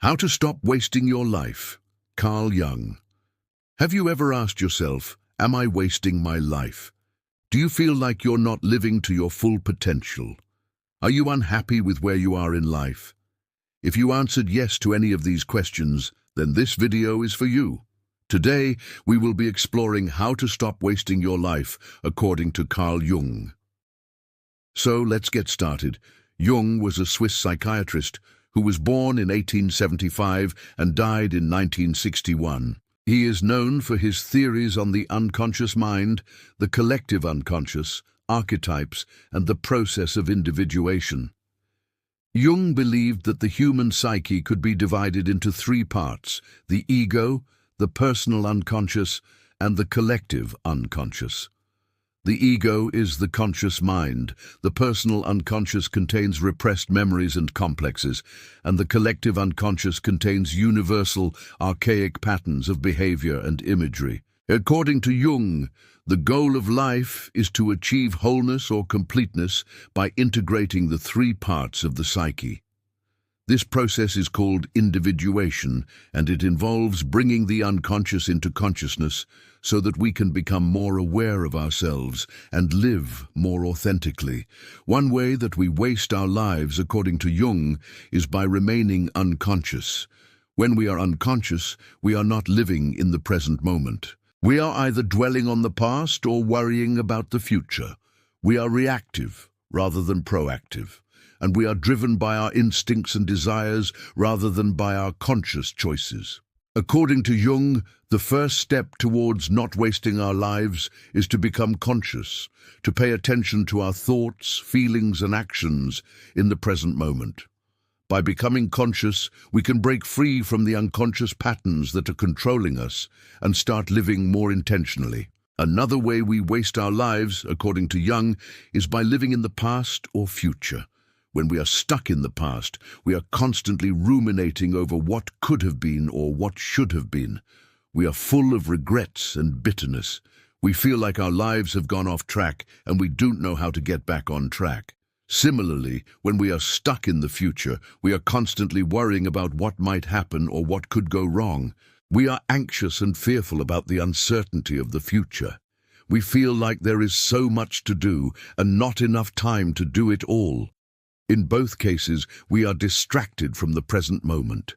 How to Stop Wasting Your Life, Carl Jung. Have you ever asked yourself, am I wasting my life? Do you feel like you're not living to your full potential? Are you unhappy with where you are in life? If you answered yes to any of these questions, then this video is for you. Today, we will be exploring how to stop wasting your life according to Carl Jung. So let's get started. Jung was a Swiss psychiatrist who was born in 1875 and died in 1961. He is known for his theories on the unconscious mind, the collective unconscious, archetypes, and the process of individuation. Jung believed that the human psyche could be divided into three parts: the ego, the personal unconscious, and the collective unconscious. The ego is the conscious mind, the personal unconscious contains repressed memories and complexes, and the collective unconscious contains universal, archaic patterns of behavior and imagery. According to Jung, the goal of life is to achieve wholeness or completeness by integrating the three parts of the psyche. This process is called individuation, and it involves bringing the unconscious into consciousness so that we can become more aware of ourselves and live more authentically. One way that we waste our lives, according to Jung, is by remaining unconscious. When we are unconscious, we are not living in the present moment. We are either dwelling on the past or worrying about the future. We are reactive rather than proactive, and we are driven by our instincts and desires rather than by our conscious choices. According to Jung, the first step towards not wasting our lives is to become conscious, to pay attention to our thoughts, feelings, and actions in the present moment. By becoming conscious, we can break free from the unconscious patterns that are controlling us and start living more intentionally. Another way we waste our lives, according to Jung, is by living in the past or future. When we are stuck in the past, we are constantly ruminating over what could have been or what should have been. We are full of regrets and bitterness. We feel like our lives have gone off track and we don't know how to get back on track. Similarly, when we are stuck in the future, we are constantly worrying about what might happen or what could go wrong. We are anxious and fearful about the uncertainty of the future. We feel like there is so much to do and not enough time to do it all. In both cases, we are distracted from the present moment.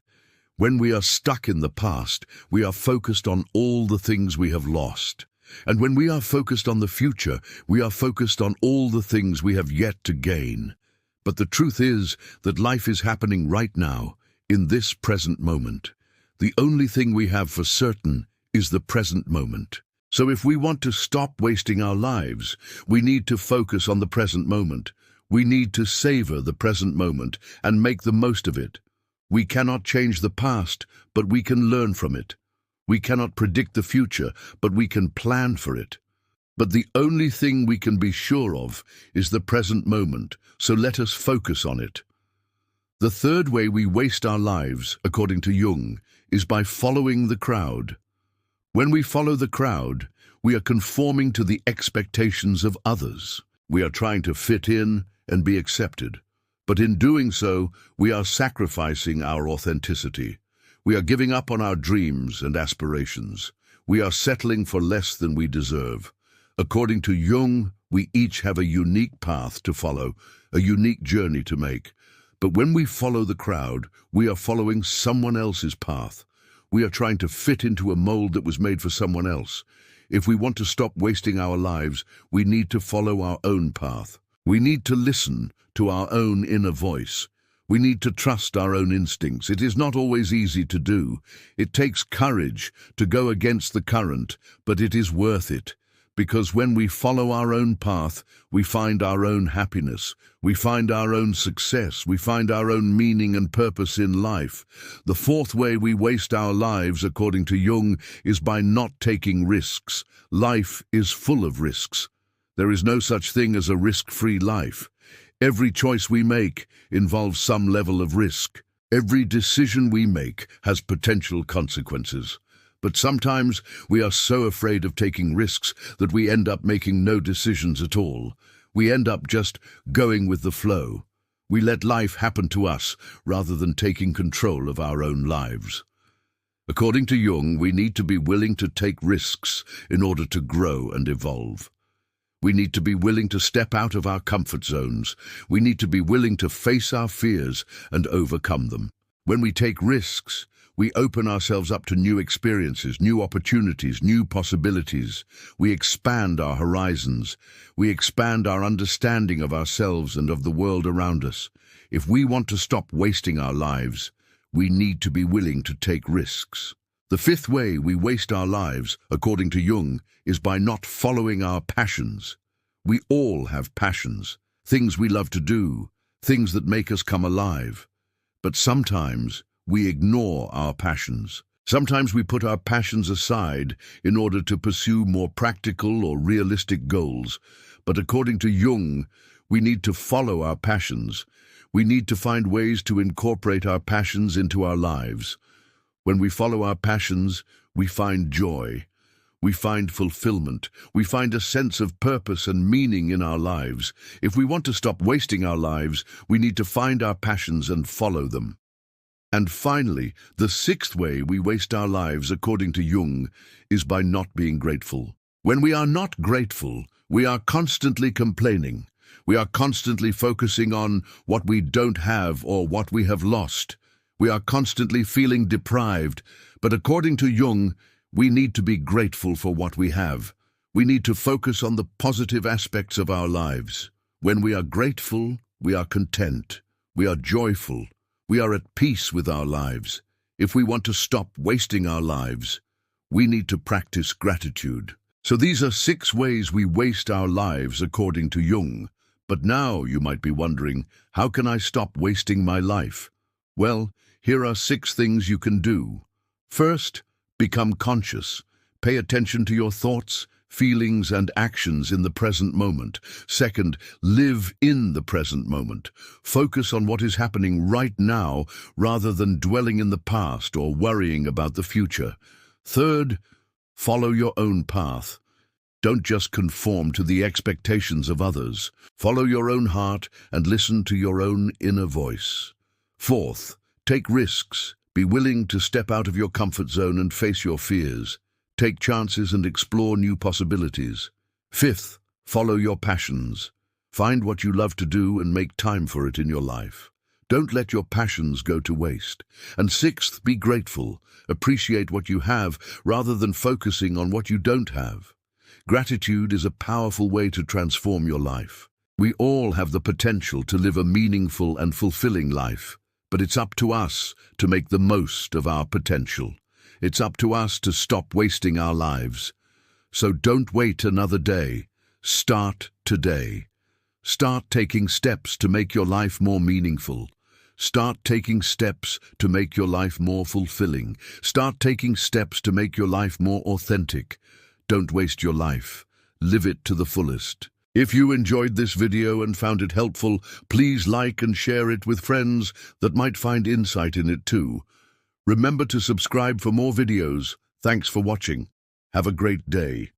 When we are stuck in the past, we are focused on all the things we have lost. And when we are focused on the future, we are focused on all the things we have yet to gain. But the truth is that life is happening right now, in this present moment. The only thing we have for certain is the present moment. So if we want to stop wasting our lives, we need to focus on the present moment. We need to savor the present moment and make the most of it. We cannot change the past, but we can learn from it. We cannot predict the future, but we can plan for it. But the only thing we can be sure of is the present moment, so let us focus on it. The third way we waste our lives, according to Jung, is by following the crowd. When we follow the crowd, we are conforming to the expectations of others. We are trying to fit in and be accepted. But in doing so, we are sacrificing our authenticity. We are giving up on our dreams and aspirations. We are settling for less than we deserve. According to Jung, we each have a unique path to follow, a unique journey to make. But when we follow the crowd, we are following someone else's path. We are trying to fit into a mold that was made for someone else. If we want to stop wasting our lives, we need to follow our own path. We need to listen to our own inner voice. We need to trust our own instincts. It is not always easy to do. It takes courage to go against the current, but it is worth it. Because when we follow our own path, we find our own happiness. We find our own success. We find our own meaning and purpose in life. The fourth way we waste our lives, according to Jung, is by not taking risks. Life is full of risks. There is no such thing as a risk-free life. Every choice we make involves some level of risk. Every decision we make has potential consequences. But sometimes we are so afraid of taking risks that we end up making no decisions at all. We end up just going with the flow. We let life happen to us rather than taking control of our own lives. According to Jung, we need to be willing to take risks in order to grow and evolve. We need to be willing to step out of our comfort zones. We need to be willing to face our fears and overcome them. When we take risks, we open ourselves up to new experiences, new opportunities, new possibilities. We expand our horizons. We expand our understanding of ourselves and of the world around us. If we want to stop wasting our lives, we need to be willing to take risks. The fifth way we waste our lives, according to Jung, is by not following our passions. We all have passions, things we love to do, things that make us come alive. But sometimes we ignore our passions. Sometimes we put our passions aside in order to pursue more practical or realistic goals. But according to Jung, we need to follow our passions. We need to find ways to incorporate our passions into our lives. When we follow our passions, we find joy. We find fulfillment. We find a sense of purpose and meaning in our lives. If we want to stop wasting our lives, we need to find our passions and follow them. And finally, the sixth way we waste our lives, according to Jung, is by not being grateful. When we are not grateful, we are constantly complaining. We are constantly focusing on what we don't have or what we have lost. We are constantly feeling deprived. But according to Jung, we need to be grateful for what we have. We need to focus on the positive aspects of our lives. When we are grateful, we are content. We are joyful. We are at peace with our lives. If we want to stop wasting our lives, we need to practice gratitude. So these are 6 ways we waste our lives according to Jung. But now you might be wondering, how can I stop wasting my life? Well, here are 6 things you can do. First, become conscious. Pay attention to your thoughts, feelings, and actions in the present moment. Second, live in the present moment. Focus on what is happening right now rather than dwelling in the past or worrying about the future. Third, follow your own path. Don't just conform to the expectations of others. Follow your own heart and listen to your own inner voice. Fourth, take risks. Be willing to step out of your comfort zone and face your fears. Take chances and explore new possibilities. Fifth, follow your passions. Find what you love to do and make time for it in your life. Don't let your passions go to waste. And sixth, be grateful. Appreciate what you have rather than focusing on what you don't have. Gratitude is a powerful way to transform your life. We all have the potential to live a meaningful and fulfilling life, but it's up to us to make the most of our potential. It's up to us to stop wasting our lives. So don't wait another day. Start today. Start taking steps to make your life more meaningful. Start taking steps to make your life more fulfilling. Start taking steps to make your life more authentic. Don't waste your life. Live it to the fullest. If you enjoyed this video and found it helpful, please like and share it with friends that might find insight in it too. Remember to subscribe for more videos. Thanks for watching. Have a great day.